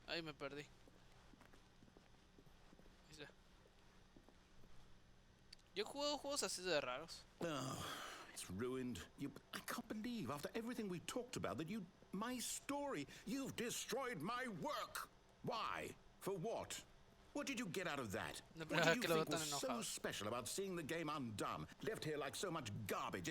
Ahí me perdí. Yo he jugado juegos así de raros. Oh, it's ruined. I can't believe after everything we talked about that you My story. You've destroyed my work. Why? For what? What did you get out of that? La What primera did vez you que lo veo think tan was so enojado. special about seeing the game undone, left here like so much garbage?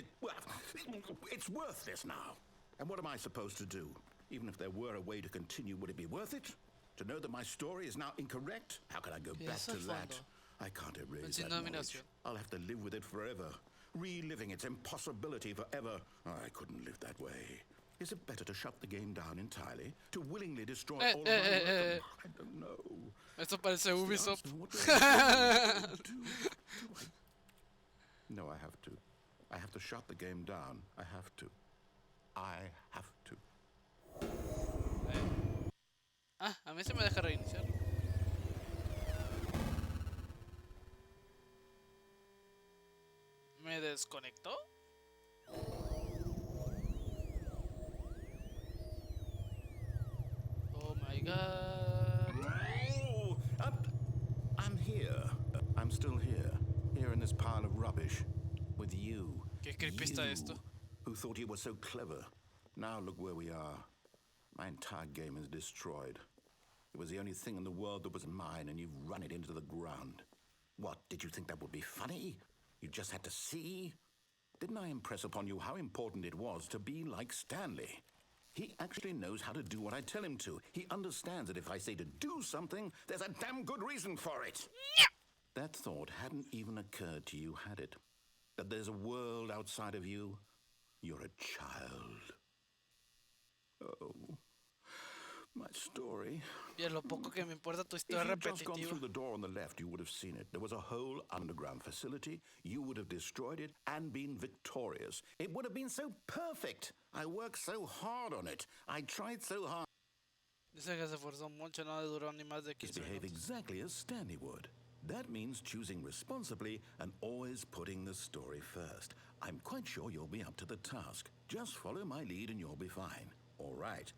It's worthless now. And what am I supposed to do? Even if there were a way to continue, would it be worth it? To know that my story is now incorrect? How can I go back to that? I can't erase that knowledge. I'll have to live with it forever, reliving its impossibility forever. I couldn't live that way. Is it better to shut the game down entirely? To willingly destroy all of my work? I don't know. Esto parece Ubisoft. What do I do? No, I have to. I have to shut the game down. I have to. I have to. Ah, a mí se me deja reiniciar. ¿Me desconectó? Oh my god. Oh, I'm here. I'm still here. Here in this pile of rubbish. With you. Qué creepy está esto. Who thought you were so clever. Now look where we are. My entire game is destroyed. It was the only thing in the world that was mine, and you've run it into the ground. What, did you think that would be funny? You just had to see? Didn't I impress upon you how important it was to be like Stanley? He actually knows how to do what I tell him to. He understands that if I say to do something, there's a damn good reason for it. That thought hadn't even occurred to you, had it? That there's a world outside of you? You're a child. Oh, my story. Y a lo poco que me importa tu If historia you'd just gone repetitiva. through the door on the left, you would have seen it. There was a whole underground facility. You would have destroyed it and been victorious. It would have been so perfect. I worked so hard on it. I tried so hard. Dice que se esforzó mucho, no le duró ni más de 15 Behave minutos. exactly as Stanley would. That means choosing responsibly and always putting the story first. I'm quite sure you'll be up to the task. Just follow my lead and you'll be fine. All right.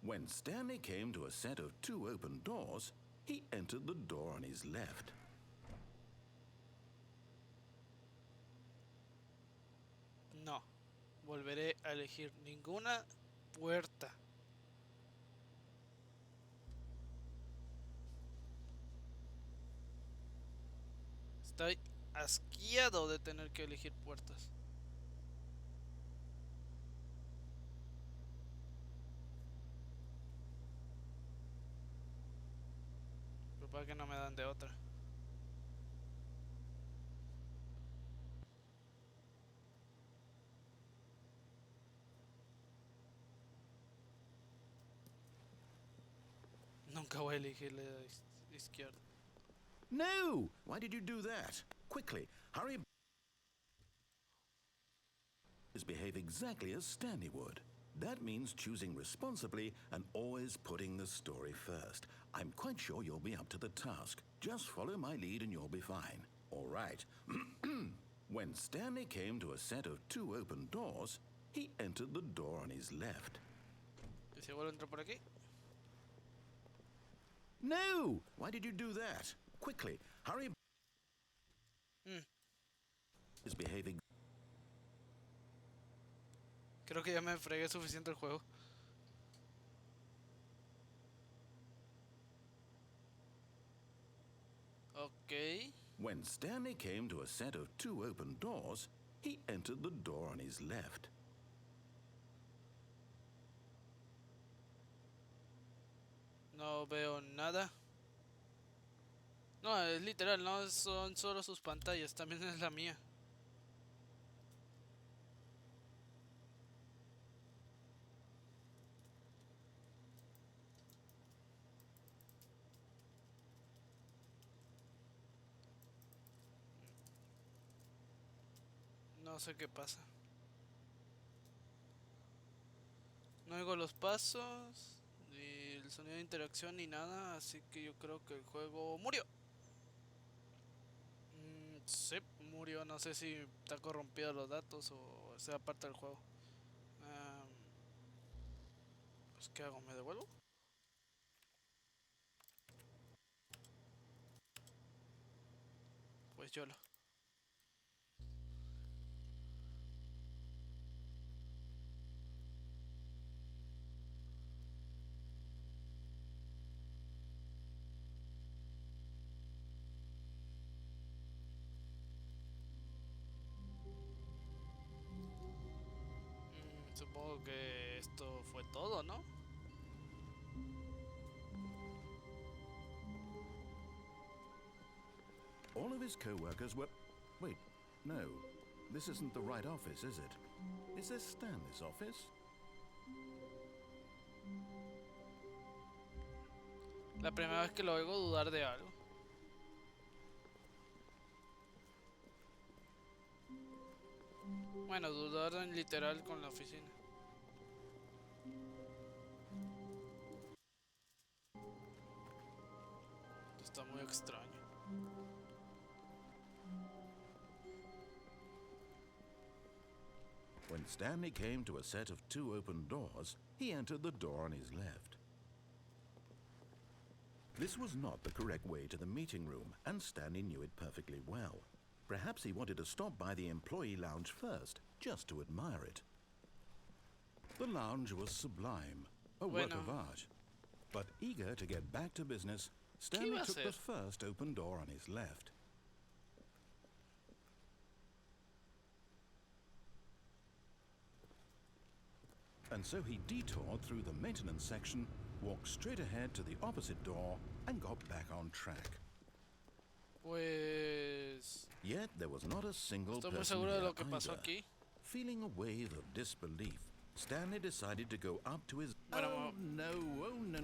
When Stanley came to a set of 2 open doors, he entered the door on his left. No, volveré a elegir ninguna puerta. Estoy asqueado de tener que elegir puertas. Pero para que no me dan de otra. Nunca voy a elegir la izquierda. No! Why did you do that? Quickly, hurry. Behave exactly as Stanley would. That means choosing responsibly and always putting the story first. I'm quite sure you'll be up to the task. Just follow my lead and you'll be fine. All right. When Stanley came to a set of 2 open doors, he entered the door on his left. ¿Y si vuelvo a entrar por aquí? No! Why did you do that? Quickly, hurry. Is behaving. Creo que ya me fregué suficiente el juego. Ok. When Stanley came to a set of 2 open doors, he entered the door on his left. No veo nada. No, es literal, no son solo sus pantallas, también es la mía. No sé qué pasa. No oigo los pasos, ni el sonido de interacción, ni nada, así que yo creo que el juego murió. Sí, murió, no sé si está corrompido los datos o sea parte del juego. Pues ¿qué hago? ¿Me devuelvo? Pues yo lo... supongo que esto fue todo, ¿no? All of his co-workers were... Wait, no. This isn't the right office, is it? Is this Stanley's office? La primera vez que lo oigo dudar de algo. Bueno, dudar en literal con la oficina. Esto está muy extraño. When Stanley came to a set of 2 open doors, he entered the door on his left. This was not the correct way to the meeting room, and Stanley knew it perfectly well. Perhaps he wanted to stop by the employee lounge first, just to admire it. The lounge was sublime, a work of art. But eager to get back to business, Stanley took the first open door on his left. And so he detoured through the maintenance section, walked straight ahead to the opposite door, and got back on track. Pues... Yet there was not a single Estoy muy person seguro de here lo que pasó either. aquí. Feeling a wave of disbelief, Stanley decided to go up to his... Bueno, Oh, no,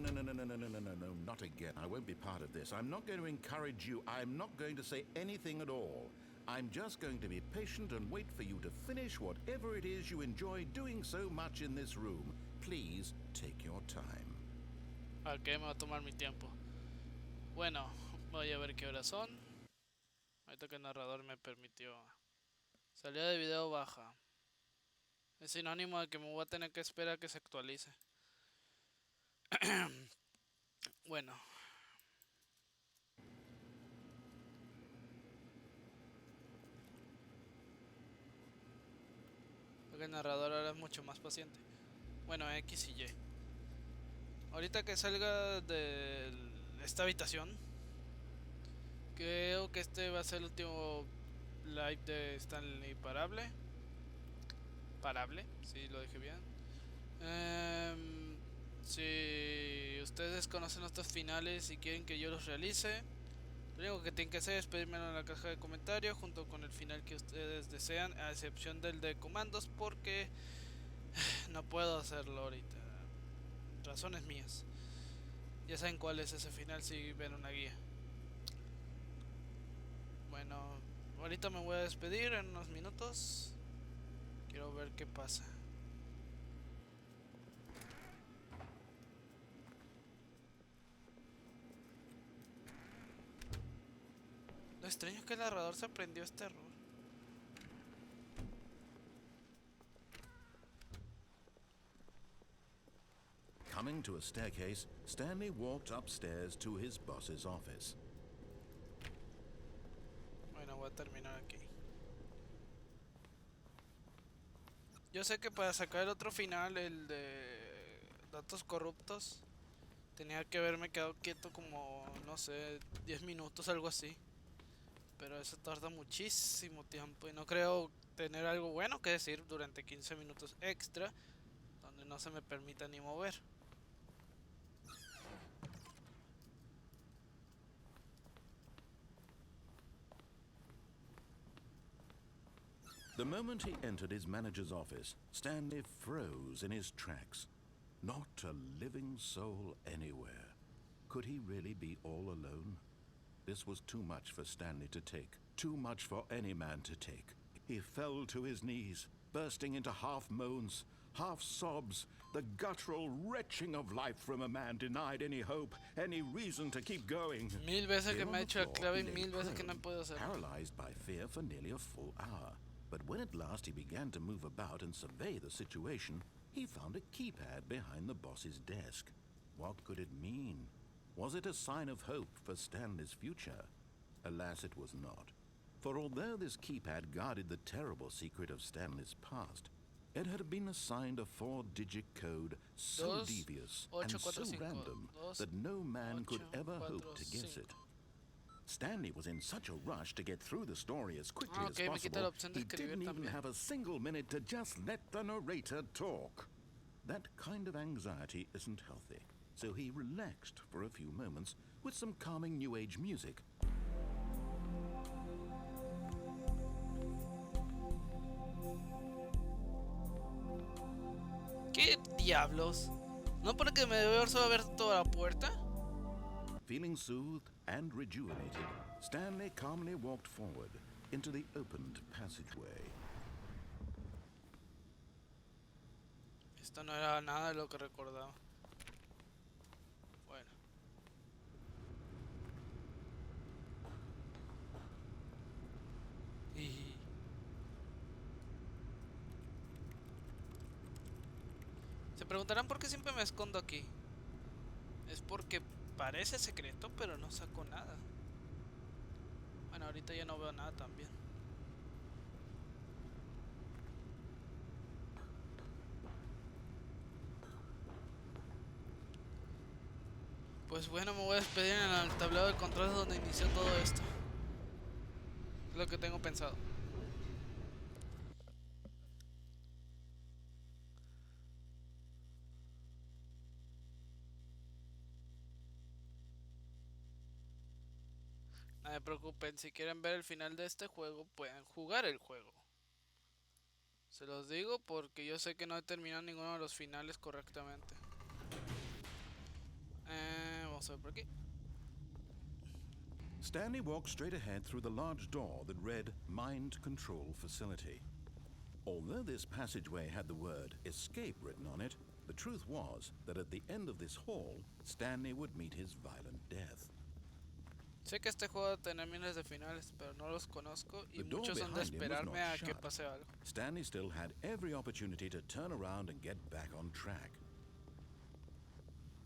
not again. I won't be part of this. I'm not going to encourage you. I'm not going to say anything at all. I'm just going to be patient and wait for you to finish whatever it is you enjoy doing so much in this room. Please take your time. Ok, me va a tomar mi tiempo. Bueno, voy a ver qué horas son. Ahorita que el narrador me permitió. Salida de video baja. Es sinónimo de que me voy a tener que esperar a que se actualice. Bueno. Porque el narrador ahora es mucho más paciente. Bueno, X y Y. Ahorita que salga de esta habitación, creo que este va a ser el último live de Stanley Parable. Parable, si lo dije bien. Si ustedes conocen estos finales y quieren que yo los realice, lo único que tienen que hacer es pedírmelo en la caja de comentarios junto con el final que ustedes desean, a excepción del de comandos, porque no puedo hacerlo ahorita. Razones mías. Ya saben cuál es ese final si ven una guía. Bueno, ahorita me voy a despedir en unos minutos. Quiero ver qué pasa. Lo extraño es que el narrador se aprendió este error. Coming to a staircase, Stanley walked upstairs to his boss's office. Bueno, voy a terminar aquí. Yo sé que para sacar el otro final, el de datos corruptos, tenía que haberme quedado quieto como, no sé, 10 minutos, algo así. Pero eso tarda muchísimo tiempo y no creo tener algo bueno que decir durante 15 minutos extra, donde no se me permita ni mover. The moment he entered his manager's office, Stanley froze in his tracks. Not a living soul anywhere. Could he really be all alone? This was too much for Stanley to take. Too much for any man to take. He fell to his knees, bursting into half moans, half sobs, the guttural retching of life from a man denied any hope, any reason to keep going. Mil veces que Here me ha on the hecho el floor, clave he y lay mil veces que no prone, puedo hacer. paralyzed by fear for nearly a full hour. But when at last he began to move about and survey the situation, he found a keypad behind the boss's desk. What could it mean? Was it a sign of hope for Stanley's future? Alas, it was not. For although this keypad guarded the terrible secret of Stanley's past, it had been assigned a 4-digit code so Dos, devious ocho, and cuatro, so cinco. random Dos, that no man could ocho, ever cuatro, hope to guess it. cinco. Stanley was in such a rush to get through the story as quickly as Ok, me quita la possible, opción de he escribir didn't even también. have a single minute to just let the narrator talk. That kind of anxiety isn't healthy, so he relaxed for a few moments with some calming New Age music. ¿Qué diablos? ¿No porque me debe haber solo ver toda la puerta? Feeling soothed and rejuvenated, Stanley calmly walked forward into the opened passageway. Esto no era nada de lo que recordaba. Bueno. Y... se preguntarán por qué siempre me escondo aquí. Es porque parece secreto, pero no saco nada. Bueno, ahorita ya no veo nada también. Pues bueno, me voy a despedir en el tablero de controles donde inició todo esto. Es lo que tengo pensado. No se preocupen, si quieren ver el final de este juego, pueden jugar el juego. Se los digo porque yo sé que no he terminado ninguno de los finales correctamente. Vamos a ver por aquí. Stanley walked straight ahead through the large door that read Mind Control Facility. Although this passageway had the word escape written on it, the truth was that at the end of this hall, Stanley would meet his violent death. Sé que este juego va a tener miles de finales, pero no los conozco y The door muchos son de behind him was esperarme not a que shut. pase algo. Stanley still had every opportunity to turn around and get back on track.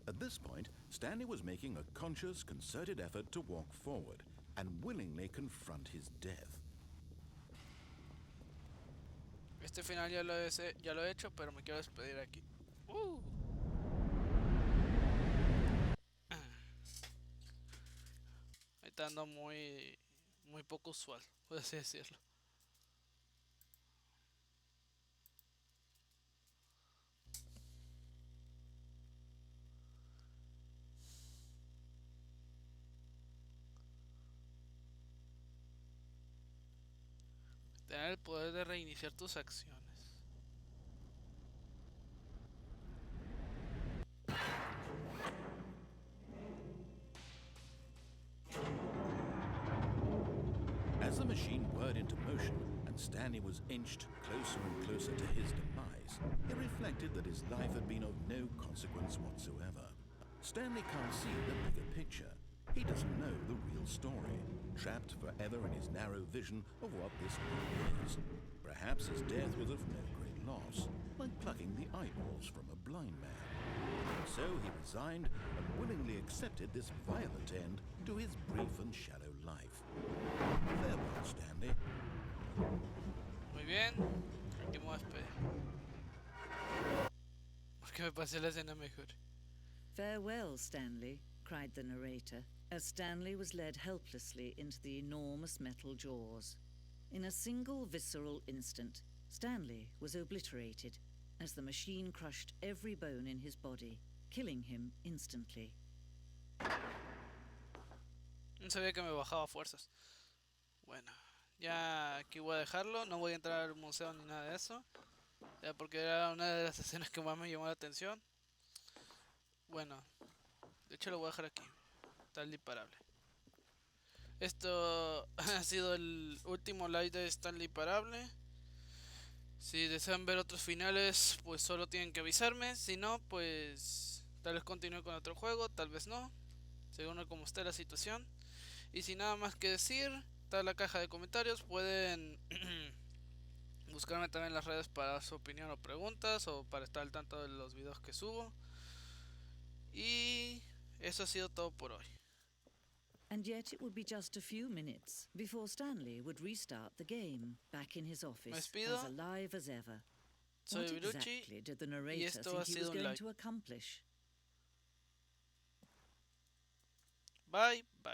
At this point, Stanley was making a conscious, concerted effort to walk forward and willingly confront his death. Este final ya lo he hecho, pero me quiero despedir aquí. Está ando muy poco usual, por así decirlo. Tener el poder de reiniciar tus acciones. As the machine whirred into motion and Stanley was inched closer and closer to his demise, he reflected that his life had been of no consequence whatsoever. Stanley can't see the bigger picture. He doesn't know the real story, trapped forever in his narrow vision of what this world is. Perhaps his death was of no great loss, like plucking the eyeballs from a blind man. So he resigned and willingly accepted this violent end to his brief and shallow life. Farewell, Stanley. Muy bien, aquí me voy a despedir. Porque me pasé la escena mejor. Farewell, Stanley, cried the narrator, as Stanley was led helplessly into the enormous metal jaws. In a single visceral instant, Stanley was obliterated as the machine crushed every bone in his body, killing him instantly. No sabía que me bajaba fuerzas. Bueno, ya aquí voy a dejarlo. No voy a entrar al museo ni nada de eso, ya porque era una de las escenas que más me llamó la atención. Bueno, de hecho lo voy a dejar aquí. Stanley Parable. Esto ha sido el último live de Stanley Parable. Si desean ver otros finales, pues solo tienen que avisarme. Si no, pues tal vez continúe con otro juego, tal vez no, según cómo esté la situación. Y sin nada más que decir, está la caja de comentarios. Pueden buscarme también en las redes para su opinión o preguntas, o para estar al tanto de los videos que subo. Y eso ha sido todo por hoy. And yet it would be just a few minutes before Stanley would restart the game, back in his office, despido. as alive as ever. Soy What Evilruchi, exactly did the y narrator esto think ha he sido was un going live. to accomplish? Bye, bye.